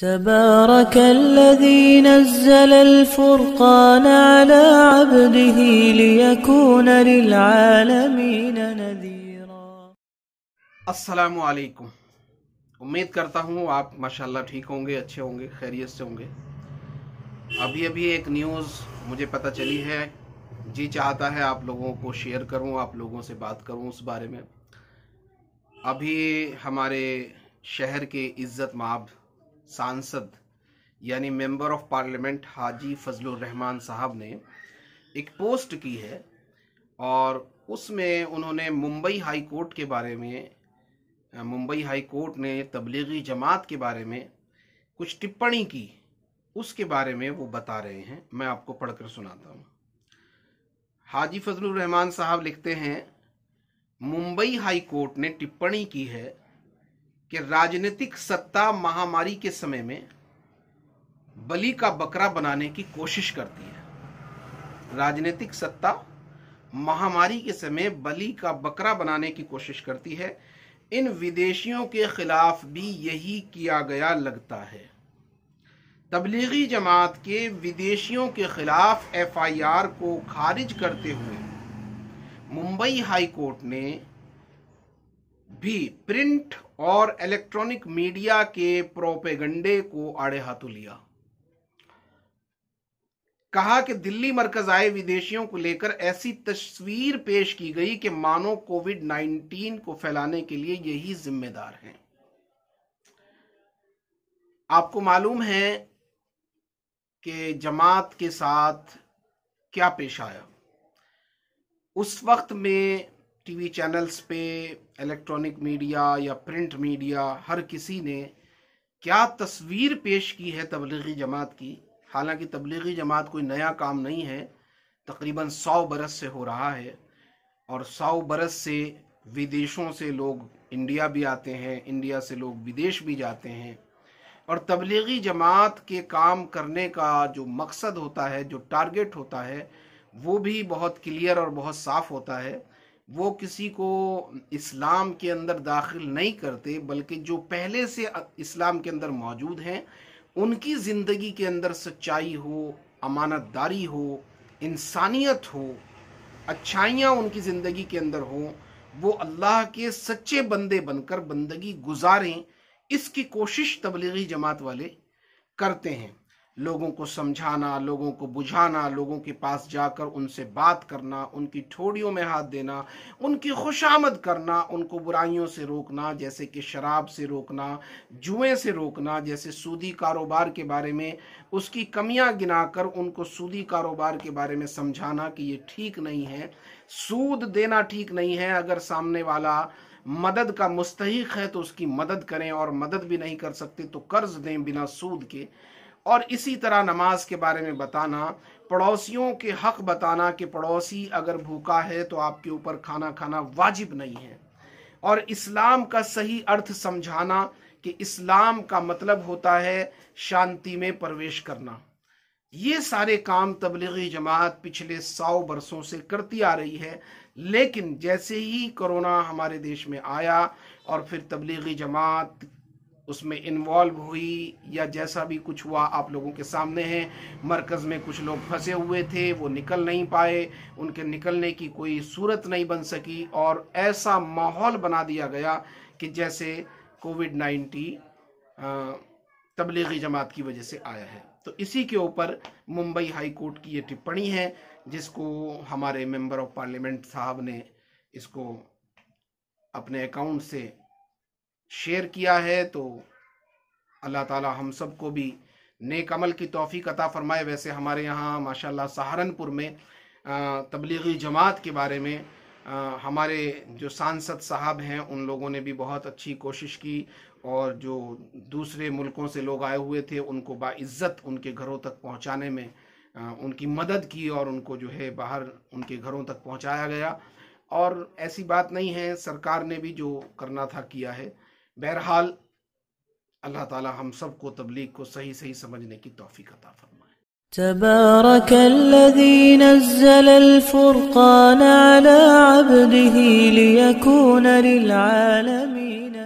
تبارك الذي نزل الفرقان على عبده ليكون للعالمين نذيرا۔ अस्सलामु अलैकुम। उम्मीद करता हूँ आप माशाल्लाह ठीक होंगे, अच्छे होंगे, खैरियत से होंगे। अभी एक न्यूज़ मुझे पता चली है, जी चाहता है आप लोगों को शेयर करूँ, आप लोगों से बात करूँ उस बारे में। अभी हमारे शहर के इज़्ज़त माब सांसद यानी मेंबर ऑफ पार्लियामेंट हाजी फजलुर रहमान साहब ने एक पोस्ट की है और उसमें उन्होंने मुंबई हाई कोर्ट के बारे में, मुंबई हाई कोर्ट ने तबलीगी जमात के बारे में कुछ टिप्पणी की, उसके बारे में वो बता रहे हैं। मैं आपको पढ़कर सुनाता हूँ। हाजी फजलुर रहमान साहब लिखते हैं, मुंबई हाई कोर्ट ने टिप्पणी की है कि राजनीतिक सत्ता महामारी के समय में बलि का बकरा बनाने की कोशिश करती है। राजनीतिक सत्ता महामारी के समय बलि का बकरा बनाने की कोशिश करती है। इन विदेशियों के खिलाफ भी यही किया गया लगता है। तबलीगी जमात के विदेशियों के खिलाफ एफआईआर को खारिज करते हुए मुंबई हाई कोर्ट ने भी प्रिंट और इलेक्ट्रॉनिक मीडिया के प्रोपेगंडे को आड़े हाथों लिया। कहा कि दिल्ली मरकज आए विदेशियों को लेकर ऐसी तस्वीर पेश की गई कि मानो कोविड-19 को फैलाने के लिए यही जिम्मेदार हैं। आपको मालूम है कि जमात के साथ क्या पेश आया। उस वक्त में टीवी चैनल्स पे, इलेक्ट्रॉनिक मीडिया या प्रिंट मीडिया, हर किसी ने क्या तस्वीर पेश की है तबलीगी जमात की। हालांकि तबलीगी जमात कोई नया काम नहीं है, तकरीबन 100 बरस से हो रहा है और 100 बरस से विदेशों से लोग इंडिया भी आते हैं, इंडिया से लोग विदेश भी जाते हैं। और तबलीगी जमात के काम करने का जो मकसद होता है, जो टारगेट होता है, वो भी बहुत क्लियर और बहुत साफ होता है। वो किसी को इस्लाम के अंदर दाखिल नहीं करते, बल्कि जो पहले से इस्लाम के अंदर मौजूद हैं उनकी ज़िंदगी के अंदर सच्चाई हो, अमानतदारी हो, इंसानियत हो, अच्छाइयाँ उनकी ज़िंदगी के अंदर हो, वो अल्लाह के सच्चे बंदे बनकर बंदगी गुजारें, इसकी कोशिश तबलीगी जमात वाले करते हैं। लोगों को समझाना, लोगों को बुझाना, लोगों के पास जाकर उनसे बात करना, उनकी ठोड़ियों में हाथ देना, उनकी खुशामद करना, उनको बुराइयों से रोकना, जैसे कि शराब से रोकना, जुए से रोकना, जैसे सूदी कारोबार के बारे में उसकी कमियां गिनाकर उनको सूदी कारोबार के बारे में समझाना कि ये ठीक नहीं है, सूद देना ठीक नहीं है। अगर सामने वाला मदद का मुस्तहिक है तो उसकी मदद करें, और मदद भी नहीं कर सकते तो कर्ज दें बिना सूद के। और इसी तरह नमाज के बारे में बताना, पड़ोसियों के हक बताना कि पड़ोसी अगर भूखा है तो आपके ऊपर खाना खाना वाजिब नहीं है। और इस्लाम का सही अर्थ समझाना कि इस्लाम का मतलब होता है शांति में प्रवेश करना। ये सारे काम तबलीगी जमात पिछले 100 बरसों से करती आ रही है। लेकिन जैसे ही कोरोना हमारे देश में आया और फिर तबलीगी जमात उसमें इन्वॉल्व हुई, या जैसा भी कुछ हुआ आप लोगों के सामने है। मरकज़ में कुछ लोग फंसे हुए थे, वो निकल नहीं पाए, उनके निकलने की कोई सूरत नहीं बन सकी और ऐसा माहौल बना दिया गया कि जैसे कोविड-19 तबलीगी जमात की वजह से आया है। तो इसी के ऊपर मुंबई हाई कोर्ट की ये टिप्पणी है, जिसको हमारे मेंबर ऑफ पार्लियामेंट साहब ने इसको अपने अकाउंट से शेयर किया है। तो अल्लाह ताला हम सबको भी नेक अमल की तौफीक अता फरमाए। वैसे हमारे यहाँ माशाल्लाह सहारनपुर में तबलीगी जमात के बारे में हमारे जो सांसद साहब हैं उन लोगों ने भी बहुत अच्छी कोशिश की, और जो दूसरे मुल्कों से लोग आए हुए थे उनको बाइज़्ज़त उनके घरों तक पहुँचाने में उनकी मदद की, और उनको जो है बाहर उनके घरों तक पहुँचाया गया। और ऐसी बात नहीं है, सरकार ने भी जो करना था किया है। बहरहाल अल्लाह ताला हम सबको तबलीग को सही सही समझने की तौफीक अता फरमाए। تبارك الذي نزل الفرقان على عبده ليكون للعالمين